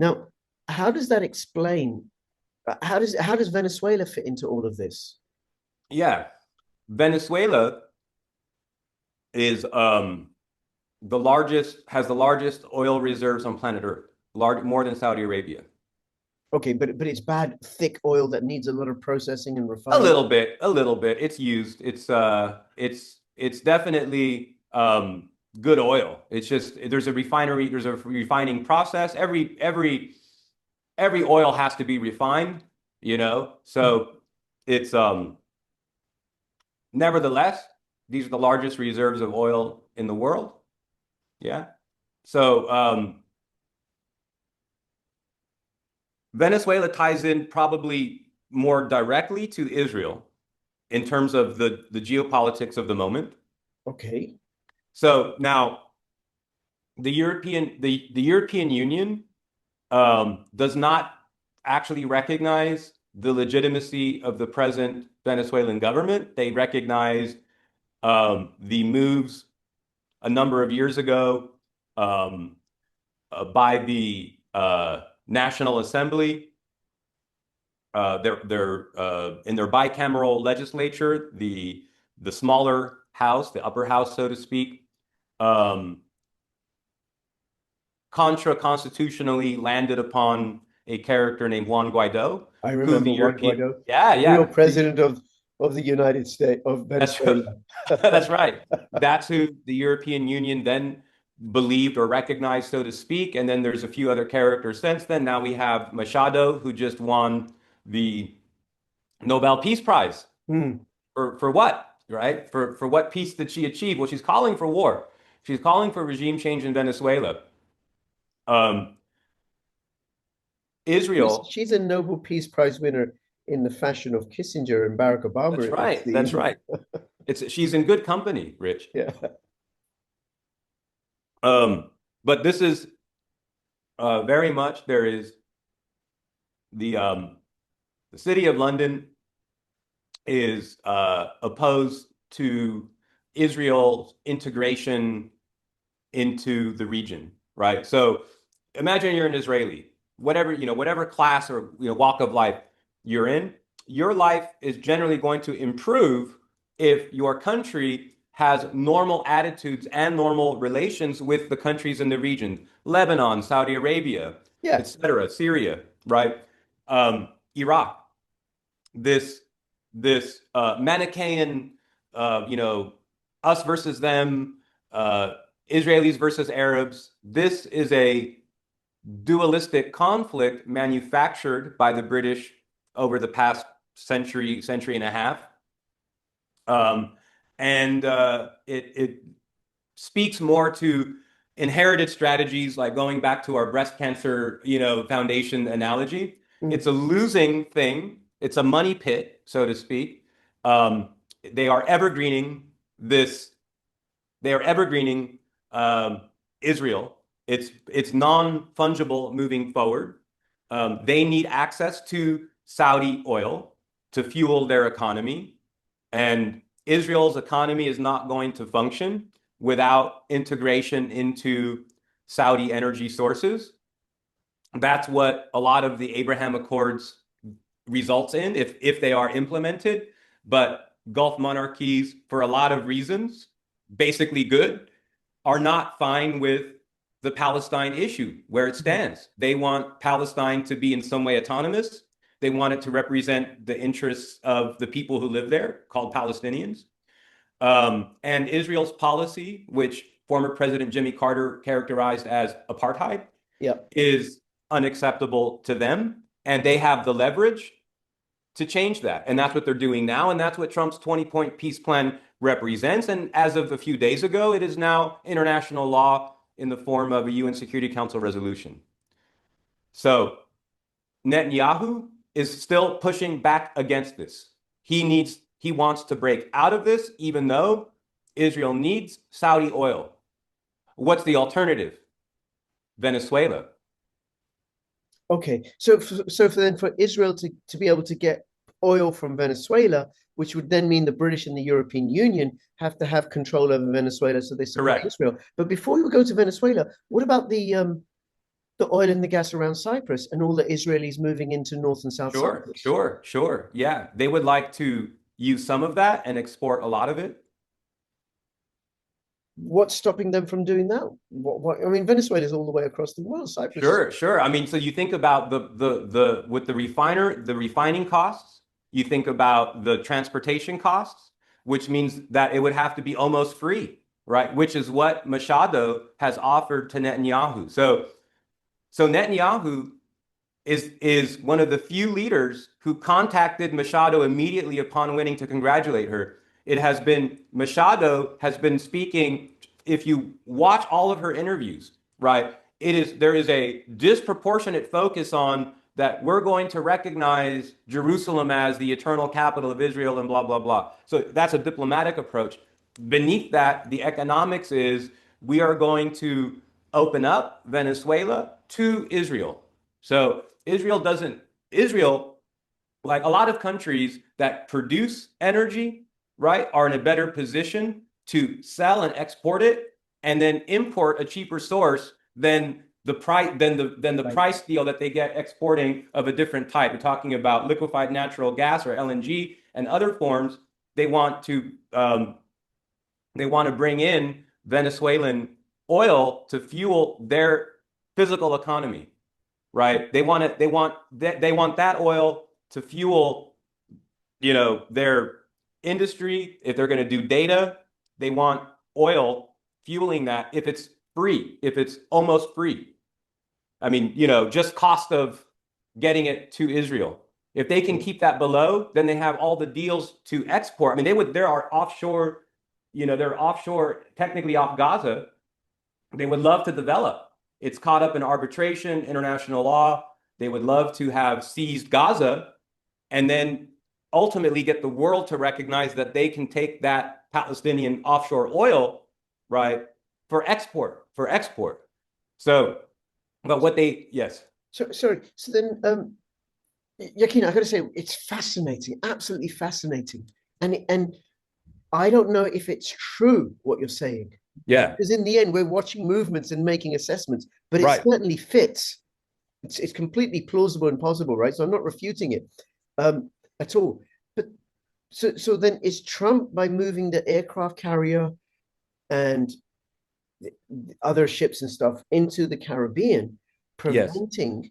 Now, how does that explain? How does Venezuela fit into all of this? Yeah, Venezuela is has the largest oil reserves on planet Earth, more than Saudi Arabia. Okay, but it's bad, thick oil that needs a lot of processing and A refining. little bit, a little bit. It's used. It's definitely good oil. It's just there's a refinery, there's a refining process. Every oil has to be refined, you know. So it's nevertheless, these are the largest reserves of oil in the world. Yeah. So Venezuela ties in probably more directly to Israel in terms of the geopolitics of the moment. Okay. So now the European Union does not actually recognize the legitimacy of the present Venezuelan government. They recognize the moves a number of years ago um, by the National Assembly. They're in their bicameral legislature, the smaller house, the upper house, so to speak, um, constitutionally landed upon a character named Juan Guaido, I who the remember Juan European, Guaido, yeah, the real yeah, president of the United States of that's Venezuela. that's right. That's who the European Union then believed or recognized, so to speak. And then there's a few other characters since then. Now we have Machado, who just won the Nobel Peace Prize. Hmm. For what, right? For what peace did she achieve? Well, she's calling for war. She's calling for regime change in Venezuela. Um, She's Israel, she's a Nobel Peace Prize winner in the fashion of Kissinger and Barack Obama, that's it would right. That's seem. right. She's in good company, Rich. Yeah. Um, but this is very much there is the the city of London is opposed to Israel's integration into the region, right? So imagine you're an Israeli, whatever class or walk of life you're in, your life is generally going to improve if your country has normal attitudes and normal relations with the countries in the region, Lebanon, Saudi Arabia, Yeah. etc., Syria, right? Iraq, this Manichaean, you know, us versus them, Israelis versus Arabs. This is a dualistic conflict manufactured by the British over the past century and a half, um, and it speaks more to inherited strategies like going back to our breast cancer, foundation analogy. Mm. It's a losing thing. It's a money pit, so to speak. Um, they are evergreening this. They are evergreening Israel. It's non-fungible moving forward. They need access to Saudi oil to fuel their economy, and Israel's economy is not going to function without integration into Saudi energy sources. That's what a lot of the Abraham Accords results in if they are implemented. But Gulf monarchies, for a lot of reasons, basically good, are not fine with the Palestine issue where it stands. They want Palestine to be in some way autonomous. They want it to represent the interests of the people who live there, called Palestinians. And Israel's policy, which former President Jimmy Carter characterized as apartheid, Yeah. is unacceptable to them. And they have the leverage to change that. And that's what they're doing now. And that's what Trump's 20-point peace plan represents. And as of a few days ago, it is now international law in the form of a UN Security Council resolution. So Netanyahu is still pushing back against this. He wants to break out of this, even though Israel needs Saudi oil. What's the alternative? Venezuela. Okay. So for Israel to be able to get oil from Venezuela, which would then mean the British and the European Union have to have control over Venezuela, so they supply Correct. Israel. But before we go to Venezuela, what about the oil and the gas around Cyprus and all the Israelis moving into North and South Sure, Cyprus. sure, sure. Yeah, they would like to use some of that and export a lot of it. What's stopping them from doing that? I mean, Venezuela is all the way across the world. Cyprus is. Sure, sure. I mean, so you think about the with the refining costs, you think about the transportation costs, which means that it would have to be almost free, right? Which is what Machado has offered to Netanyahu. So Netanyahu is one of the few leaders who contacted Machado immediately upon winning to congratulate her. It has been Machado has been speaking. If you watch all of her interviews, right, there is a disproportionate focus on that we're going to recognize Jerusalem as the eternal capital of Israel and blah blah blah. So that's a diplomatic approach. Beneath that, the economics is we are going to open up Venezuela to Israel. So Israel, like a lot of countries that produce energy, right, are in a better position to sell and export it and then import a cheaper source than the price deal that they get exporting of a different type. We're talking about liquefied natural gas or LNG and other forms. They want to bring in Venezuelan oil to fuel their physical economy, right? They want that oil to fuel, their industry. If they're going to do data, they want oil fueling that if it's free, if it's almost free. I mean, just cost of getting it to Israel. If they can keep that below, then they have all the deals to export. I mean, there are offshore, they're offshore, technically off Gaza. They would love to develop. It's caught up in arbitration, international law. They would love to have seized Gaza and then ultimately get the world to recognize that they can take that Palestinian offshore oil, right, for export. So, but yes. So sorry. So then, Joaquin, I got to say, it's fascinating, absolutely fascinating, and I don't know if it's true what you're saying, Yeah. because in the end, we're watching movements and making assessments, but it Right. certainly fits. It's completely plausible and possible, right? So I'm not refuting it at all. But so then is Trump, by moving the aircraft carrier and other ships and stuff into the Caribbean, Yes. preventing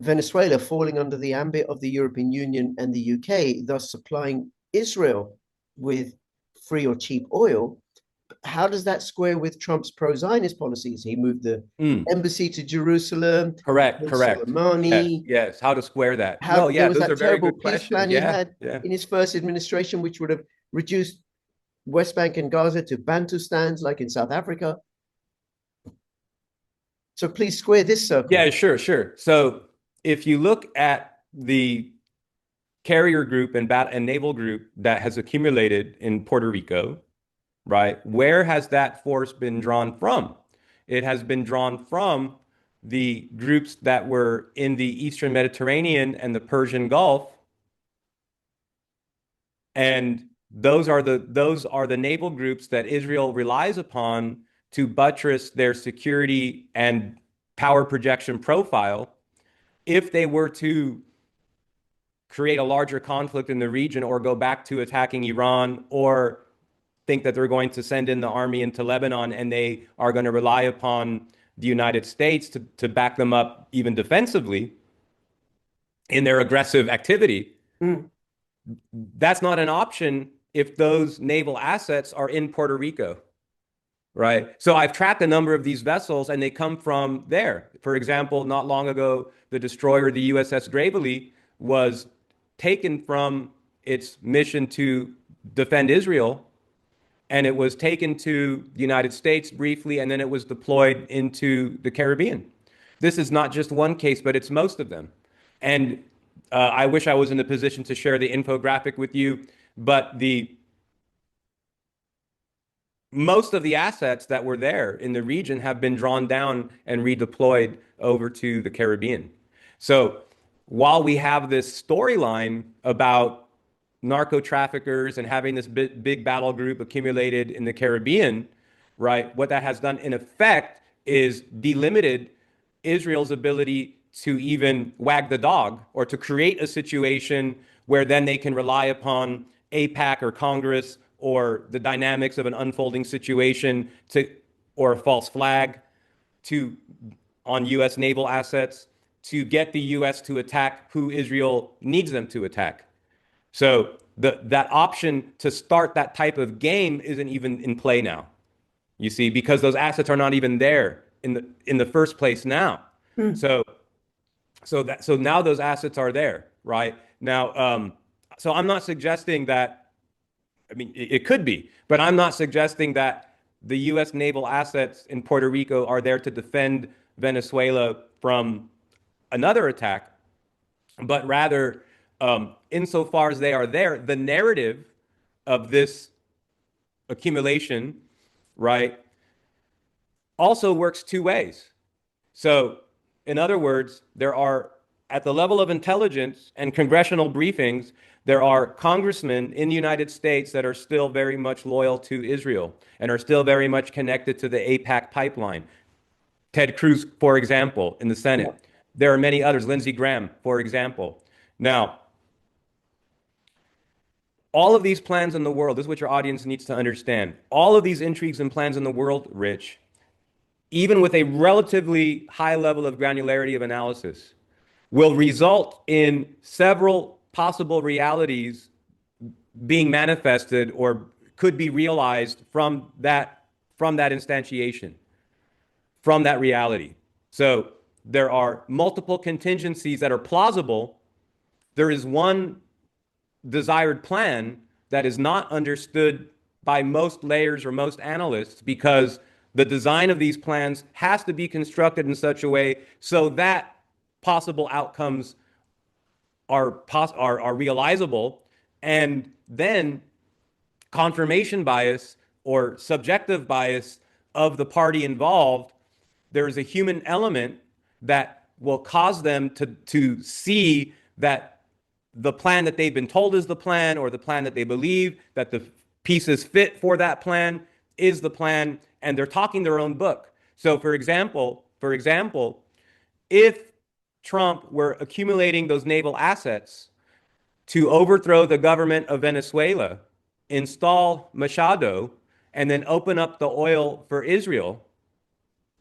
Venezuela falling under the ambit of the European Union and the UK, thus supplying Israel with free or cheap oil? How does that square with Trump's pro-Zionist policies? He moved the Mm. embassy to Jerusalem, Correct. Correct. Yes. Soleimani. Yes. How to square that? How Well, there yeah, was those are that very terrible good peace questions. plan he Yeah. had Yeah. in his first administration, which would have reduced West Bank and Gaza to Bantustans like in South Africa. So please square this circle. Yeah, sure, sure. So if you look at the carrier group and naval group that has accumulated in Puerto Rico, right? Where has that force been drawn from? It has been drawn from the groups that were in the Eastern Mediterranean and the Persian Gulf, and those are the naval groups that Israel relies upon to buttress their security and power projection profile. If they were to create a larger conflict in the region or go back to attacking Iran or think that they're going to send in the army into Lebanon and they are going to rely upon the United States to back them up even defensively in their aggressive activity, Mm. that's not an option if those naval assets are in Puerto Rico, right? So I've tracked a number of these vessels and they come from there. For example, not long ago, the destroyer, the USS Gravely, was taken from its mission to defend Israel, and it was taken to the United States briefly, and then it was deployed into the Caribbean. This is not just one case, but it's most of them. And I wish I was in a position to share the infographic with you, but most of the assets that were there in the region have been drawn down and redeployed over to the Caribbean. So while we have this storyline about narco traffickers and having this big battle group accumulated in the Caribbean, right? What that has done in effect is delimited Israel's ability to even wag the dog or to create a situation where then they can rely upon AIPAC or Congress or the dynamics of an unfolding situation to, or a false flag to, on U.S. naval assets to get the U.S. to attack who Israel needs them to attack. So that option to start that type of game isn't even in play now. You see, because those assets are not even there in the first place now. So now those assets are there, right? Now, so I'm not suggesting that, I mean, it could be, but I'm not suggesting that the U.S. naval assets in Puerto Rico are there to defend Venezuela from another attack, but rather, insofar as they are there, the narrative of this accumulation, right, also works two ways. So, in other words, there are, at the level of intelligence and congressional briefings, there are congressmen in the United States that are still very much loyal to Israel and are still very much connected to the AIPAC pipeline. Ted Cruz, for example, in the Senate. Yeah. There are many others, Lindsey Graham, for example. Now, all of these plans in the world, this is what your audience needs to understand. All of these intrigues and plans in the world, Rich, even with a relatively high level of granularity of analysis, will result in several possible realities being manifested or could be realized from that instantiation, from that reality. So there are multiple contingencies that are plausible. There is one desired plan that is not understood by most layers or most analysts, because the design of these plans has to be constructed in such a way so that possible outcomes are realizable, and then confirmation bias or subjective bias of the party involved, there's a human element that will cause them to see that the plan that they've been told is the plan, or the plan that they believe that the pieces fit for that plan is the plan, and they're talking their own book. So for example, if Trump were accumulating those naval assets to overthrow the government of Venezuela, install Machado, and then open up the oil for Israel,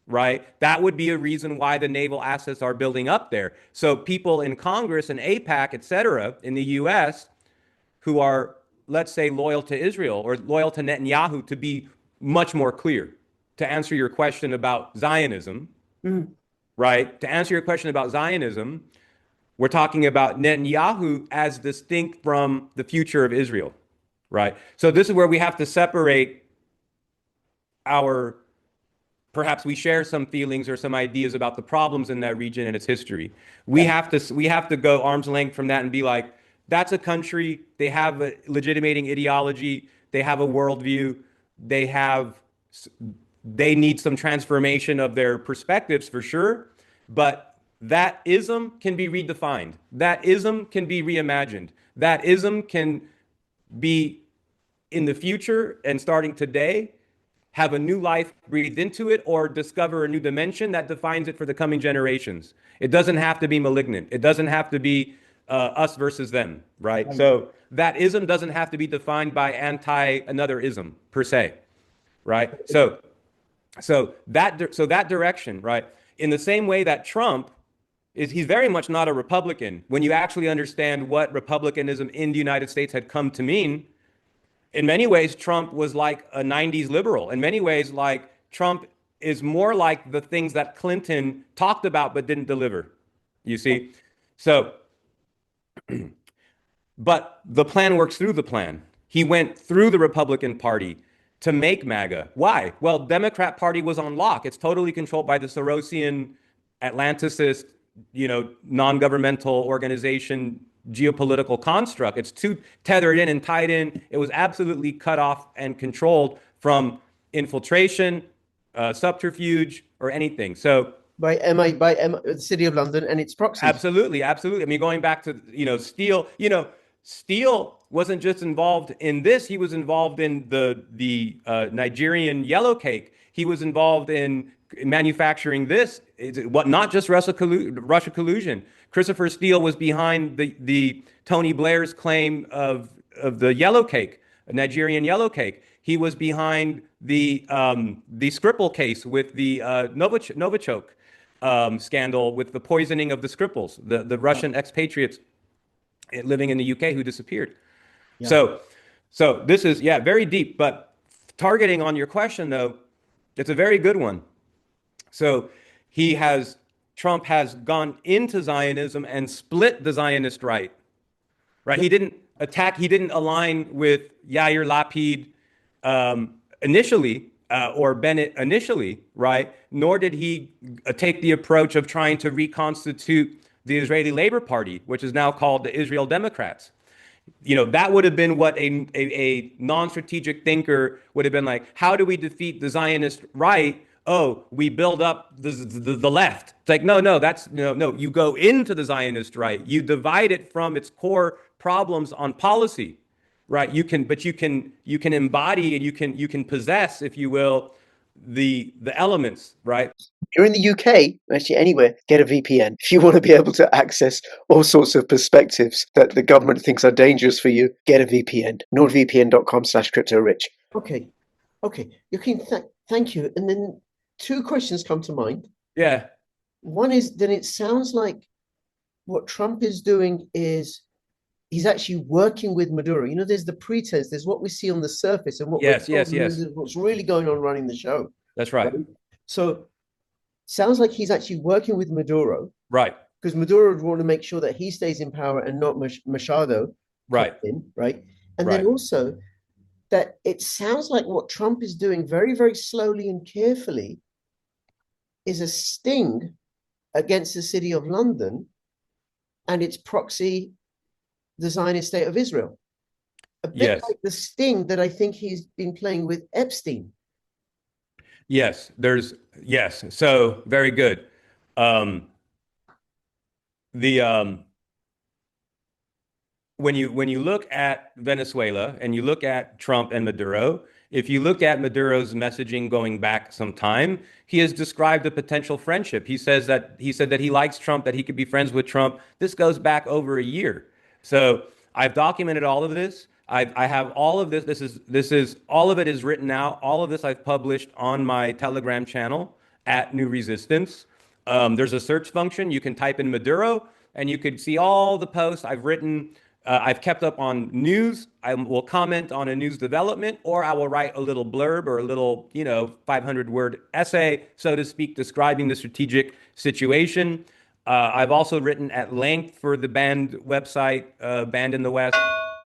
right? That would be a reason why the naval assets are building up there. So people in Congress and AIPAC, et cetera, in the US, who are, let's say, loyal to Israel or loyal to Netanyahu, to be much more clear, to answer your question about Zionism, right? To answer your question about Zionism, we're talking about Netanyahu as distinct from the future of Israel, right? So this is where we have to separate perhaps we share some feelings or some ideas about the problems in that region and its history. We have to go arm's length from that and be like, that's a country, they have a legitimating ideology, they have a worldview, they need some transformation of their perspectives for sure, but that ism can be redefined. That ism can be reimagined. That ism can be, in the future and starting today, have a new life breathed into it, or discover a new dimension that defines it for the coming generations. It doesn't have to be malignant. It doesn't have to be us versus them, right? So that ism doesn't have to be defined by another ism per se, right? So that direction, right? In the same way that Trump he's very much not a Republican. When you actually understand what republicanism in the United States had come to mean, in many ways, Trump was like a 90s liberal. In many ways, like Trump is more like the things that Clinton talked about but didn't deliver, you see? So, but the plan works through the plan. He went through the Republican Party to make MAGA. Why? Well, Democrat Party was on lock. It's totally controlled by the Sorosian, Atlanticist, non-governmental organization, geopolitical construct. It's too tethered in and tied in. It was absolutely cut off and controlled from infiltration, subterfuge, or anything. So by the City of London and its proxies. Absolutely. I mean, going back to Steele. Steele wasn't just involved in this. He was involved in the Nigerian yellow cake. He was involved in manufacturing this what not just Russia collusion. Christopher Steele was behind the Tony Blair's claim of the yellow cake, a Nigerian yellow cake. He was behind the Skripal case with the Novichok scandal with the poisoning of the Skripals, the Russian expatriates living in the UK who disappeared. Yeah. So this is, yeah, very deep, but targeting on your question though, it's a very good one. So Trump has gone into Zionism and split the Zionist right. He didn't align with Yair Lapid initially, or Bennett initially, right? Nor did he take the approach of trying to reconstitute the Israeli Labor Party, which is now called the Israel Democrats. That would have been what a non-strategic thinker would have been like. How do we defeat the Zionist right? Oh, we build up the left. It's like, no, that's no. You go into the Zionist right. You divide it from its core problems on policy, right? You can embody and you can possess, if you will, the elements, right? You're in the UK, actually anywhere, get a VPN. If you want to be able to access all sorts of perspectives that the government thinks are dangerous for you, get a VPN. nordvpn.com/cryptorich. Okay. Joaquin, thank you. And then two questions come to mind. Yeah. One is, then it sounds like what Trump is doing is he's actually working with Maduro. There's the pretense, there's what we see on the surface and what Yes. what's really going on running the show. That's right. So sounds like he's actually working with Maduro. Right. Because Maduro would want to make sure that he stays in power and not Machado. Right. Right. And Right. then also that it sounds like what Trump is doing very, very slowly and carefully is a sting against the city of London and its proxy, the Zionist state of Israel. A bit like the sting that I think he's been playing with Epstein. Yes, so very good. When you look at Venezuela and you look at Trump and Maduro, if you look at Maduro's messaging going back some time, he has described a potential friendship. He said that he likes Trump, that he could be friends with Trump. This goes back over a year. So I've documented all of this. I have all of this. This is all of it is written out. All of this I've published on my Telegram channel at New Resistance. There's a search function. You can type in Maduro and you can see all the posts I've written. I've kept up on news. I will comment on a news development, or I will write a little blurb or a little, 500-word essay, so to speak, describing the strategic situation. I've also written at length for the banned website, Banned in the West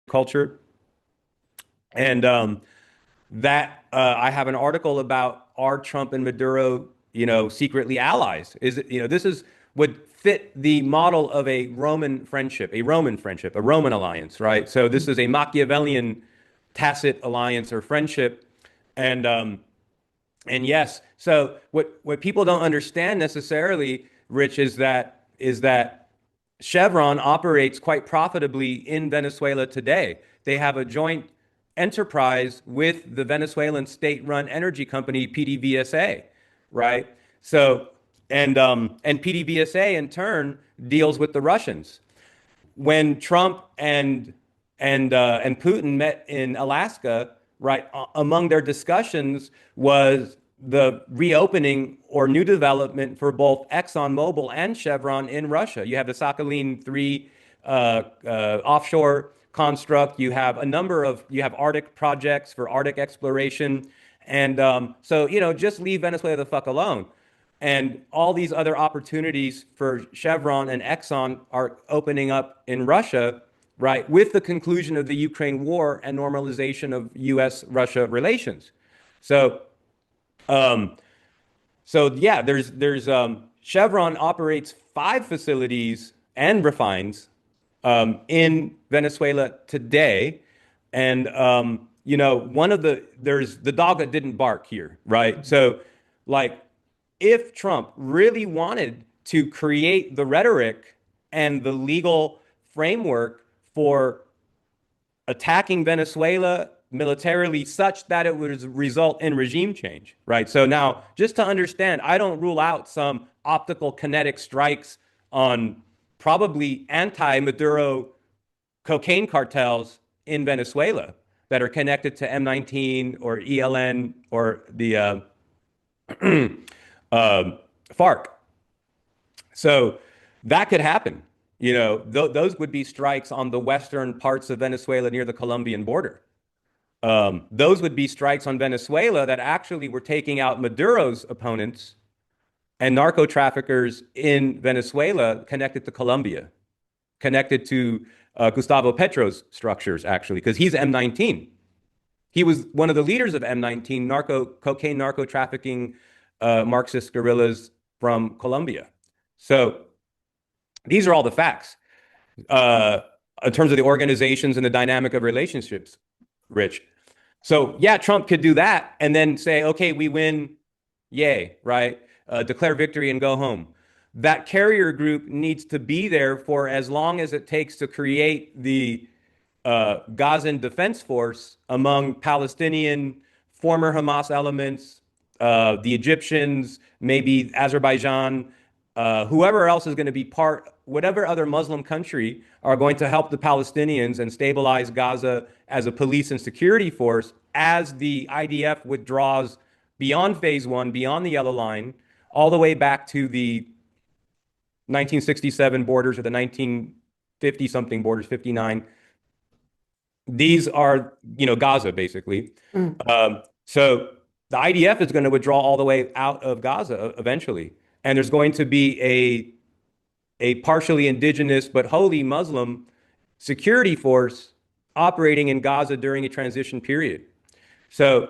Culture. And I have an article about, are Trump and Maduro, secretly allies? This would fit the model of a Roman friendship, a Roman alliance, right? So this is a Machiavellian tacit alliance or friendship. And yes, so what people don't understand necessarily, Rich, is that Chevron operates quite profitably in Venezuela today. They have a joint enterprise with the Venezuelan state-run energy company PDVSA, right? So, and PDVSA in turn deals with the Russians. When Trump and Putin met in Alaska, right, among their discussions was the reopening or new development for both ExxonMobil and Chevron in Russia. You have the Sakhalin 3 offshore construct. You have Arctic projects for Arctic exploration. And so, just leave Venezuela the fuck alone. And all these other opportunities for Chevron and Exxon are opening up in Russia, right, with the conclusion of the Ukraine war and normalization of U.S.-Russia relations. So, yeah, there's Chevron operates 5 facilities and refines in Venezuela today, and there's the dog that didn't bark here, right? So, like, if Trump really wanted to create the rhetoric and the legal framework for attacking Venezuela militarily such that it would result in regime change, right? So now, just to understand, I don't rule out some optical kinetic strikes on probably anti-Maduro cocaine cartels in Venezuela that are connected to M19 or ELN or the FARC. So that could happen. You know, those would be strikes on the western parts of Venezuela near the Colombian border. Those would be strikes on Venezuela that actually were taking out Maduro's opponents and narco traffickers in Venezuela connected to Colombia, connected to Gustavo Petro's structures, actually, because he's M19. He was one of the leaders of M19, cocaine narco trafficking Marxist guerrillas from Colombia. So these are all the facts in terms of the organizations and the dynamic of relationships, Rich. So yeah, Trump could do that and then say, okay, we win, yay, right? Declare victory and go home. That carrier group needs to be there for as long as it takes to create the Gazan defense force among Palestinian former Hamas elements, the Egyptians, maybe Azerbaijan, whoever else is going to be part, whatever other Muslim country are going to help the Palestinians and stabilize Gaza as a police and security force as the IDF withdraws beyond phase one, beyond the yellow line, all the way back to the 1967 borders or the 1950 something borders, 59. These are, Gaza basically. So the IDF is going to withdraw all the way out of Gaza eventually. And there's going to be a partially indigenous but wholly Muslim security force operating in Gaza during a transition period. So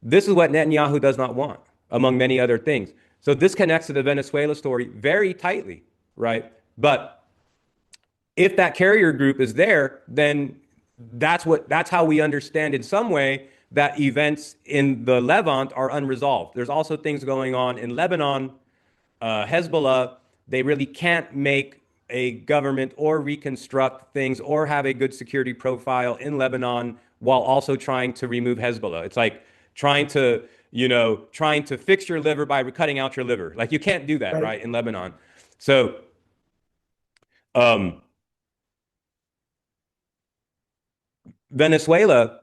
this is what Netanyahu does not want, among many other things. So this connects to the Venezuela story very tightly, right? But if that carrier group is there, then that's how we understand in some way that events in the Levant are unresolved. There's also things going on in Lebanon, Hezbollah. They really can't make a government or reconstruct things or have a good security profile in Lebanon while also trying to remove Hezbollah. It's like trying to fix your liver by cutting out your liver. Like you can't do that, right, in Lebanon. So, Venezuela,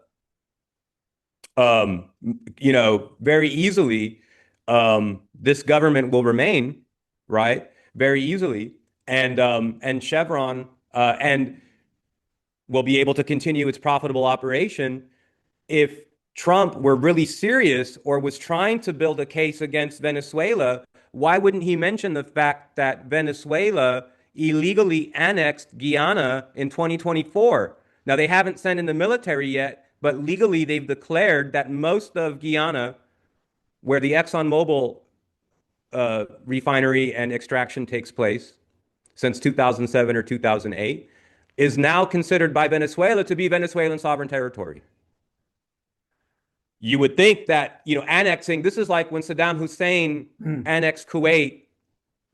very easily, this government will remain, right, very easily, and Chevron and will be able to continue its profitable operation if Trump were really serious or was trying to build a case against Venezuela. Why wouldn't he mention the fact that Venezuela illegally annexed Guyana in 2024? Now, they haven't sent in the military yet, but legally they've declared that most of Guyana, where the ExxonMobil refinery and extraction takes place since 2007 or 2008, is now considered by Venezuela to be Venezuelan sovereign territory. You would think that, annexing, this is like when Saddam Hussein annexed Kuwait.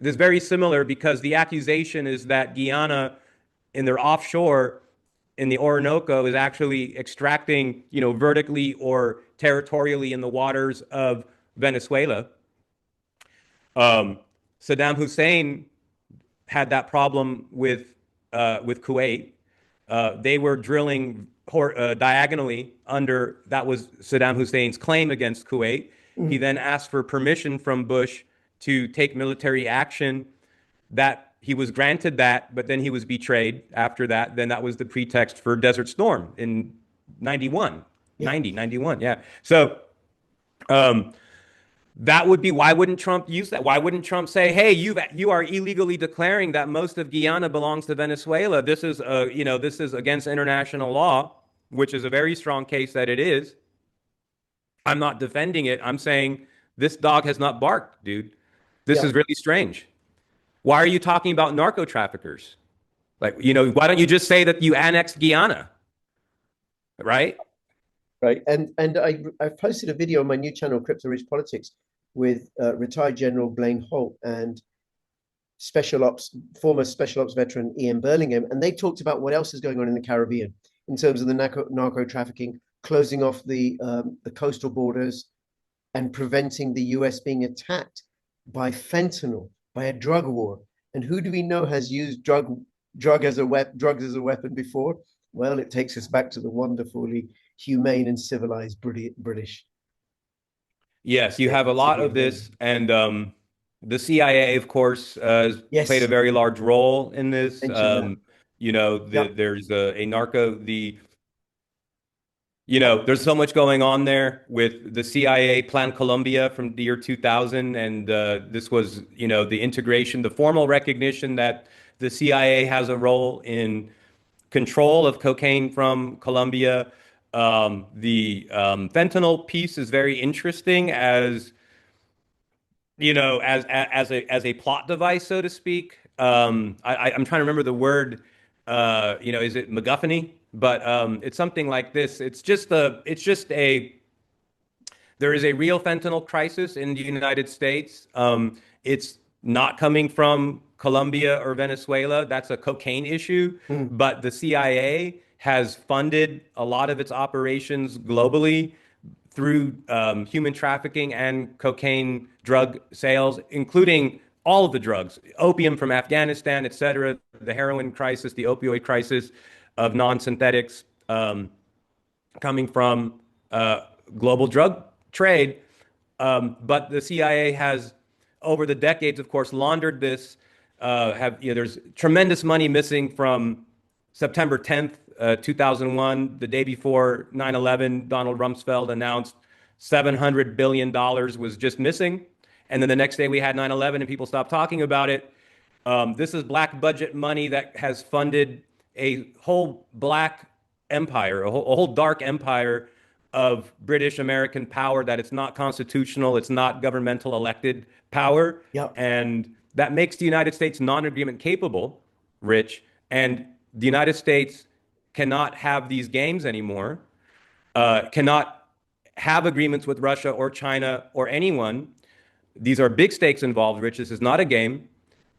It is very similar because the accusation is that Guyana in their offshore in the Orinoco is actually extracting, vertically or territorially in the waters of Venezuela. Saddam Hussein had that problem with Kuwait. They were drilling diagonally under, that was Saddam Hussein's claim against Kuwait. He then asked for permission from Bush to take military action. That he was granted that, but then he was betrayed after that. Then that was the pretext for Desert Storm in 91, 91. Yeah. So that would be, why wouldn't Trump use that? Why wouldn't Trump say, hey, you are illegally declaring that most of Guyana belongs to Venezuela. This is, this is against international law, which is a very strong case that it is. I'm not defending it. I'm saying this dog has not barked, dude. This is really strange. Why are you talking about narco traffickers? Like, why don't you just say that you annexed Guyana? Right? Right. And I've posted a video on my new channel, Crypto Rich Politics, with retired General Blaine Holt and former special ops veteran Ian Burlingham. And they talked about what else is going on in the Caribbean in terms of the narco trafficking, closing off the coastal borders and preventing the US being attacked by fentanyl, by a drug war. And who do we know has used drugs as a weapon before? Well, it takes us back to the wonderfully humane and civilized British. Yes, you have a lot of this, and the CIA, of course, has played a Yes, very large role in this. mention that. Yep. There's a narco, there's so much going on there with the CIA Plan Colombia from the year 2000, and this was, the integration, the formal recognition that the CIA has a role in control of cocaine from Colombia. The fentanyl piece is very interesting as as a plot device, so to speak. I'm trying to remember the word. Is it MacGuffin? But it's something like this. There is a real fentanyl crisis in the United States. It's not coming from Colombia or Venezuela. That's a cocaine issue. Mm. But the CIA has funded a lot of its operations globally through human trafficking and cocaine drug sales, including all of the drugs, opium from Afghanistan, et cetera, the heroin crisis, the opioid crisis of non-synthetics coming from global drug trade. But the CIA has, over the decades, of course, laundered this. There's tremendous money missing from September 10th, 2001, the day before 9/11. Donald Rumsfeld announced $700 billion was just missing. And then the next day we had 9/11 and people stopped talking about it. This is black budget money that has funded a whole black empire, a whole dark empire of British American power that it's not constitutional, it's not governmental elected power. Yep. And that makes the United States non-agreement capable, Rich. And the United States cannot have these games anymore, cannot have agreements with Russia or China or anyone. These are big stakes involved, Rich. This is not a game.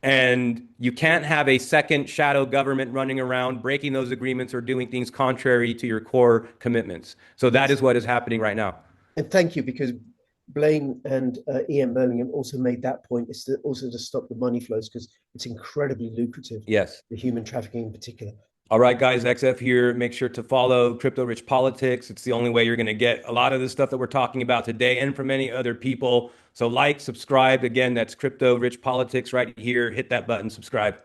And you can't have a second shadow government running around breaking those agreements or doing things contrary to your core commitments. So that is what is happening right now. And thank you, because Blaine and Ian Birmingham also made that point. It's also to stop the money flows because it's incredibly lucrative, Yes. the human trafficking in particular. All right, guys, XF here. Make sure to follow Crypto Rich Politics. It's the only way you're going to get a lot of the stuff that we're talking about today and from many other people. So like, subscribe. Again, that's Crypto Rich Politics right here. Hit that button, subscribe.